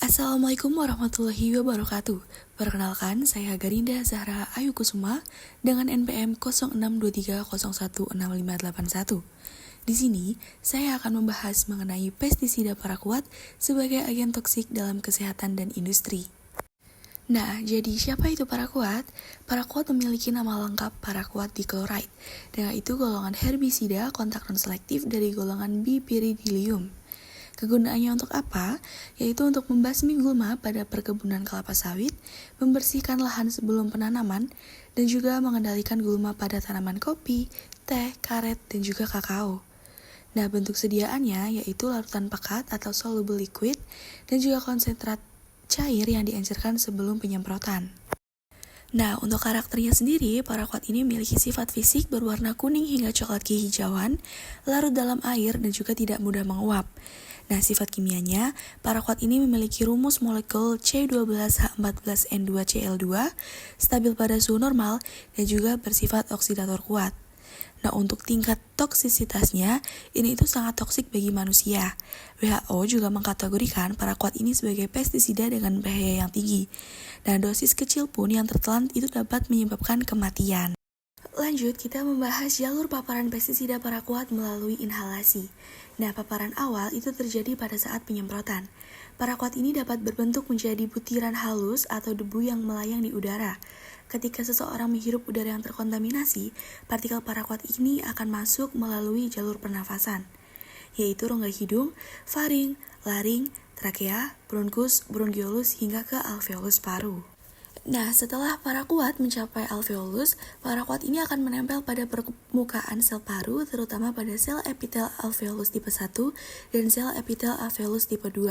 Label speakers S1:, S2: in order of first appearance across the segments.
S1: Assalamualaikum warahmatullahi wabarakatuh. Perkenalkan, saya Garinda Zahra Ayu Kusuma dengan NPM 0623016581. Di sini, saya akan membahas mengenai pestisida paraquat sebagai agen toksik dalam kesehatan dan industri. Nah, jadi siapa itu paraquat? Paraquat memiliki nama lengkap paraquat dichloride, dengan itu golongan herbisida kontak non-selektif dari golongan Bipyridinium. Kegunaannya untuk apa? Yaitu untuk membasmi gulma pada perkebunan kelapa sawit, membersihkan lahan sebelum penanaman, dan juga mengendalikan gulma pada tanaman kopi, teh, karet, dan juga kakao. Nah, bentuk sediaannya yaitu larutan pekat atau soluble liquid, dan juga konsentrat cair yang diencerkan sebelum penyemprotan. Nah, untuk karakternya sendiri, paraquat ini memiliki sifat fisik berwarna kuning hingga coklat kehijauan, larut dalam air, dan juga tidak mudah menguap. Nah, sifat kimianya, paraquat ini memiliki rumus molekul C12H14N2Cl2, stabil pada suhu normal, dan juga bersifat oksidator kuat. Nah, untuk tingkat toksisitasnya, ini itu sangat toksik bagi manusia. WHO juga mengkategorikan paraquat ini sebagai pestisida dengan bahaya yang tinggi. Dan dosis kecil pun yang tertelan itu dapat menyebabkan kematian. Lanjut, kita membahas jalur paparan pestisida paraquat melalui inhalasi. Nah, paparan awal itu terjadi pada saat penyemprotan. Paraquat ini dapat berbentuk menjadi butiran halus atau debu yang melayang di udara. Ketika seseorang menghirup udara yang terkontaminasi, partikel paraquat ini akan masuk melalui jalur pernafasan, yaitu rongga hidung, faring, laring, trakea, bronkus, bronkiolus, hingga ke alveolus paru. Nah, setelah paraquat mencapai alveolus, paraquat ini akan menempel pada permukaan sel paru, terutama pada sel epitel alveolus tipe 1 dan sel epitel alveolus tipe 2.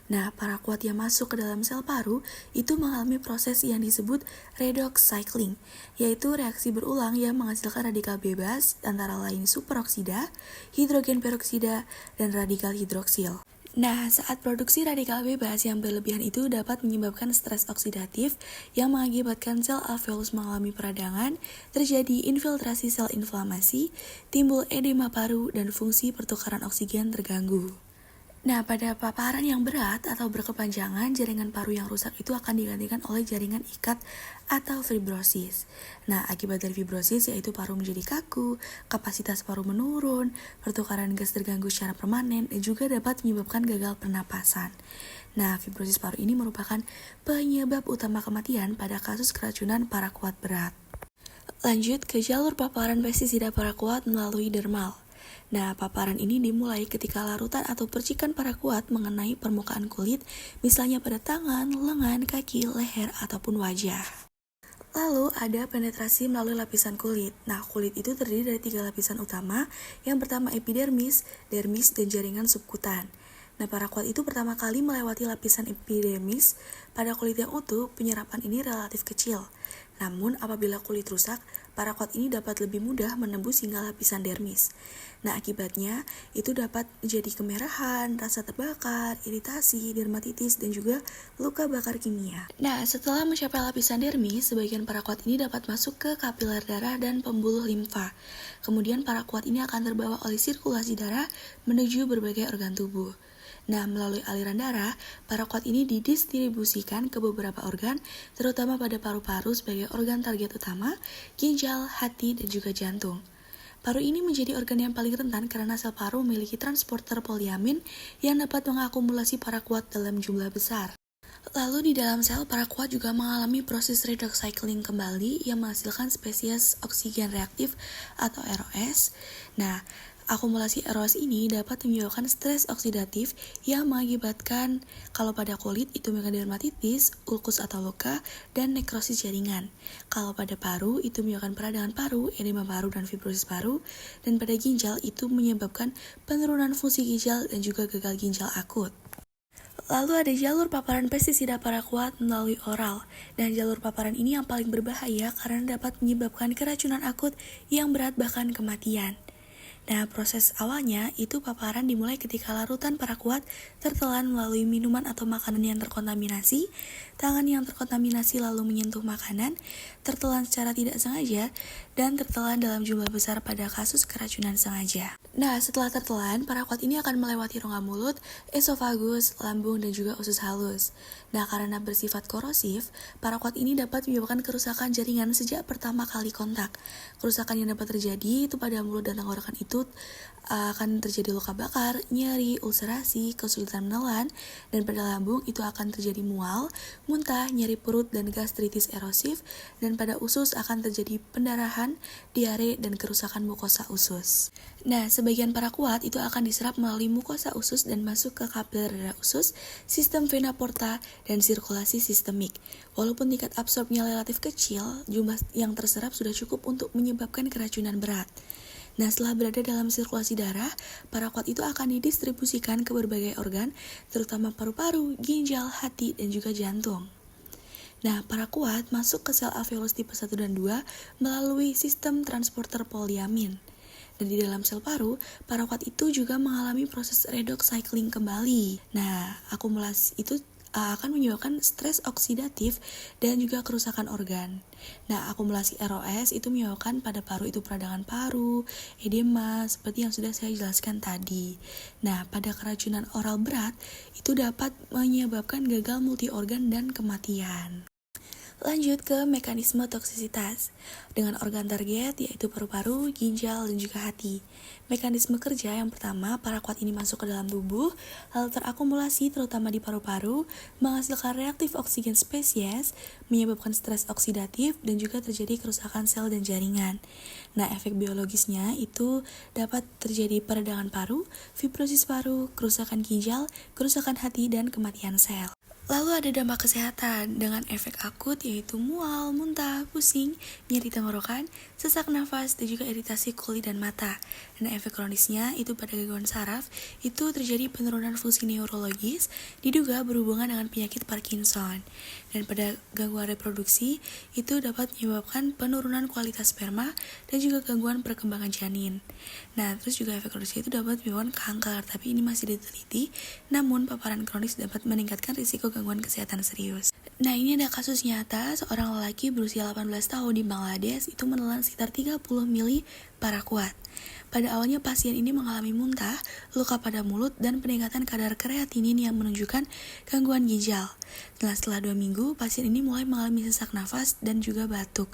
S1: Nah, paraquat yang masuk ke dalam sel paru itu mengalami proses yang disebut redox cycling, yaitu reaksi berulang yang menghasilkan radikal bebas antara lain superoksida, hidrogen peroksida, dan radikal hidroksil. Nah, saat produksi radikal bebas yang berlebihan itu dapat menyebabkan stres oksidatif yang mengakibatkan sel alveolus mengalami peradangan, terjadi infiltrasi sel inflamasi, timbul edema paru, dan fungsi pertukaran oksigen terganggu. Nah, pada paparan yang berat atau berkepanjangan, jaringan paru yang rusak itu akan digantikan oleh jaringan ikat atau fibrosis. Nah, akibat dari fibrosis yaitu paru menjadi kaku, kapasitas paru menurun, pertukaran gas terganggu secara permanen, dan juga dapat menyebabkan gagal pernapasan. Nah, fibrosis paru ini merupakan penyebab utama kematian pada kasus keracunan paraquat berat. Lanjut ke jalur paparan pestisida paraquat melalui dermal. Nah, paparan ini dimulai ketika larutan atau percikan paraquat mengenai permukaan kulit, misalnya pada tangan, lengan, kaki, leher, ataupun wajah. Lalu ada penetrasi melalui lapisan kulit. Nah, kulit itu terdiri dari 3 lapisan utama. Yang pertama epidermis, dermis, dan jaringan subkutan. Nah, paraquat itu pertama kali melewati lapisan epidermis. Pada kulit yang utuh, penyerapan ini relatif kecil. Namun, apabila kulit rusak, paraquat ini dapat lebih mudah menembus hingga lapisan dermis. Nah, akibatnya itu dapat menjadi kemerahan, rasa terbakar, iritasi, dermatitis, dan juga luka bakar kimia. Nah, setelah mencapai lapisan dermis, sebagian paraquat ini dapat masuk ke kapiler darah dan pembuluh limfa. Kemudian paraquat ini akan terbawa oleh sirkulasi darah menuju berbagai organ tubuh. Nah, melalui aliran darah, paraquat ini didistribusikan ke beberapa organ, terutama pada paru-paru sebagai organ target utama, ginjal, hati, dan juga jantung. Paru ini menjadi organ yang paling rentan karena sel paru memiliki transporter poliamin yang dapat mengakumulasi paraquat dalam jumlah besar. Lalu di dalam sel, paraquat juga mengalami proses redox cycling kembali yang menghasilkan spesies oksigen reaktif atau ROS. Nah, akumulasi ROS ini dapat menyebabkan stres oksidatif yang mengakibatkan kalau pada kulit itu dermatitis, ulkus atau luka, dan nekrosis jaringan. Kalau pada paru itu menyebabkan peradangan paru, edema paru, dan fibrosis paru. Dan pada ginjal itu menyebabkan penurunan fungsi ginjal dan juga gagal ginjal akut. Lalu ada jalur paparan pestisida paraquat melalui oral, dan jalur paparan ini yang paling berbahaya karena dapat menyebabkan keracunan akut yang berat bahkan kematian. Nah, proses awalnya itu paparan dimulai ketika larutan paraquat tertelan melalui minuman atau makanan yang terkontaminasi, tangan yang terkontaminasi lalu menyentuh makanan, tertelan secara tidak sengaja, dan tertelan dalam jumlah besar pada kasus keracunan sengaja. Nah, setelah tertelan, paraquat ini akan melewati rongga mulut, esofagus, lambung, dan juga usus halus. Nah, karena bersifat korosif, paraquat ini dapat menyebabkan kerusakan jaringan sejak pertama kali kontak. Kerusakan yang dapat terjadi itu pada mulut dan tenggorokan itu akan terjadi luka bakar, nyeri, ulcerasi, kesulitan menelan, dan pada lambung itu akan terjadi mual, muntah, nyeri perut, dan gastritis erosif, dan pada usus akan terjadi pendarahan, diare, dan kerusakan mukosa usus. Nah, sebagian paraquat itu akan diserap melalui mukosa usus dan masuk ke kapiler darah usus, sistem vena porta, dan sirkulasi sistemik. Walaupun tingkat absorbnya relatif kecil, jumlah yang terserap sudah cukup untuk menyebabkan keracunan berat. Nah, setelah berada dalam sirkulasi darah, paraquat itu akan didistribusikan ke berbagai organ, terutama paru-paru, ginjal, hati, dan juga jantung. Nah, paraquat masuk ke sel alveolus tipe 1 dan 2 melalui sistem transporter poliamin. Dan di dalam sel paru, paraquat itu juga mengalami proses redox cycling kembali. Nah, akumulasi itu akan menyebabkan stres oksidatif dan juga kerusakan organ. Nah, akumulasi ROS itu menyebabkan pada paru itu peradangan paru, edema, seperti yang sudah saya jelaskan tadi. Nah, pada keracunan oral berat, itu dapat menyebabkan gagal multi organ dan kematian. Lanjut ke mekanisme toksisitas. Dengan organ target yaitu paru-paru, ginjal, dan juga hati. Mekanisme kerja yang pertama, paraquat ini masuk ke dalam tubuh, lalu terakumulasi terutama di paru-paru, menghasilkan reaktif oksigen spesies, menyebabkan stres oksidatif, dan juga terjadi kerusakan sel dan jaringan. Nah, efek biologisnya itu dapat terjadi peradangan paru, fibrosis paru, kerusakan ginjal, kerusakan hati, dan kematian sel. Lalu ada dampak kesehatan dengan efek akut yaitu mual, muntah, pusing, nyeri tenggorokan, sesak nafas, dan juga iritasi kulit dan mata. Dan efek kronisnya itu pada gangguan saraf itu terjadi penurunan fungsi neurologis diduga berhubungan dengan penyakit Parkinson. Dan pada gangguan reproduksi itu dapat menyebabkan penurunan kualitas sperma dan juga gangguan perkembangan janin. Nah, terus juga efek kronisnya itu dapat menyebabkan kanker, tapi ini masih diteliti. Namun paparan kronis dapat meningkatkan risiko gangguan kesehatan serius. Nah, ini ada kasus nyata seorang lelaki berusia 18 tahun di Bangladesh itu menelan sekitar 30 mili paraquat. Pada awalnya pasien ini mengalami muntah, luka pada mulut, dan peningkatan kadar kreatinin yang menunjukkan gangguan ginjal. Setelah 2 minggu, pasien ini mulai mengalami sesak nafas dan juga batuk.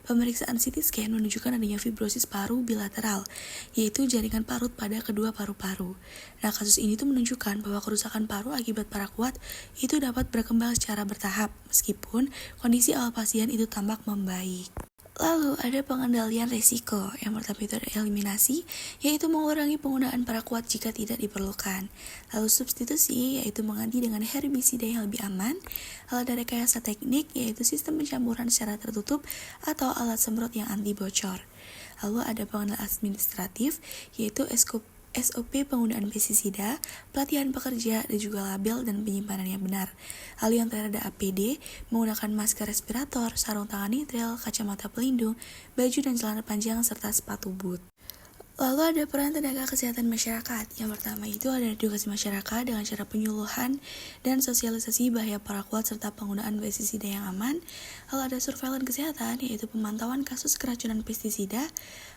S1: Pemeriksaan CT scan menunjukkan adanya fibrosis paru bilateral, yaitu jaringan parut pada kedua paru-paru. Nah, kasus ini tuh menunjukkan bahwa kerusakan paru akibat paraquat itu dapat berkembang secara bertahap, meskipun kondisi awal pasien itu tampak membaik. Lalu ada pengendalian risiko. Yang pertama itu ada eliminasi, yaitu mengurangi penggunaan paraquat jika tidak diperlukan. Lalu substitusi, yaitu mengganti dengan herbisida yang lebih aman. Lalu ada rekayasa teknik, yaitu sistem pencampuran secara tertutup atau alat semprot yang anti bocor. Lalu ada pengendalian administratif, yaitu SOP penggunaan pestisida, pelatihan pekerja, dan juga label dan penyimpanan yang benar. Lalu yang terakhir ada APD, menggunakan masker respirator, sarung tangan nitril, kacamata pelindung, baju dan celana panjang, serta sepatu boot. Lalu ada peran tenaga kesehatan masyarakat. Yang pertama itu ada edukasi masyarakat dengan cara penyuluhan dan sosialisasi bahaya paraquat serta penggunaan pestisida yang aman. Lalu ada surveillance kesehatan, yaitu pemantauan kasus keracunan pestisida.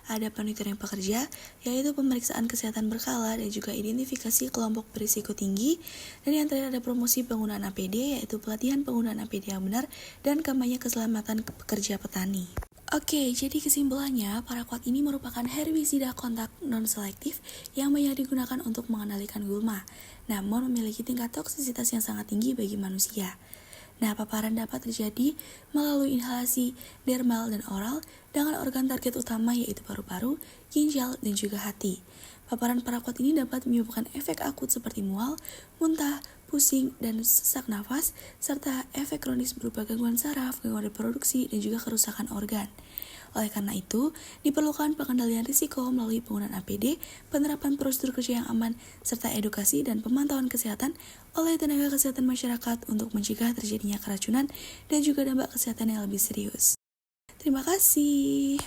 S1: Ada monitoring pekerja, yaitu pemeriksaan kesehatan berkala dan juga identifikasi kelompok berisiko tinggi. Dan yang terakhir ada promosi penggunaan APD, yaitu pelatihan penggunaan APD yang benar dan kampanye keselamatan pekerja petani. Oke, jadi kesimpulannya, paraquat ini merupakan herbisida kontak non-selektif yang banyak digunakan untuk mengendalikan gulma, namun memiliki tingkat toksisitas yang sangat tinggi bagi manusia. Nah, paparan dapat terjadi melalui inhalasi, dermal, dan oral dengan organ target utama yaitu paru-paru, ginjal, dan juga hati. Paparan paraquat ini dapat menyebabkan efek akut seperti mual, muntah, pusing, dan sesak nafas, serta efek kronis berupa gangguan saraf, gangguan reproduksi, dan juga kerusakan organ. Oleh karena itu, diperlukan pengendalian risiko melalui penggunaan APD, penerapan prosedur kerja yang aman, serta edukasi dan pemantauan kesehatan oleh tenaga kesehatan masyarakat untuk mencegah terjadinya keracunan dan juga dampak kesehatan yang lebih serius. Terima kasih.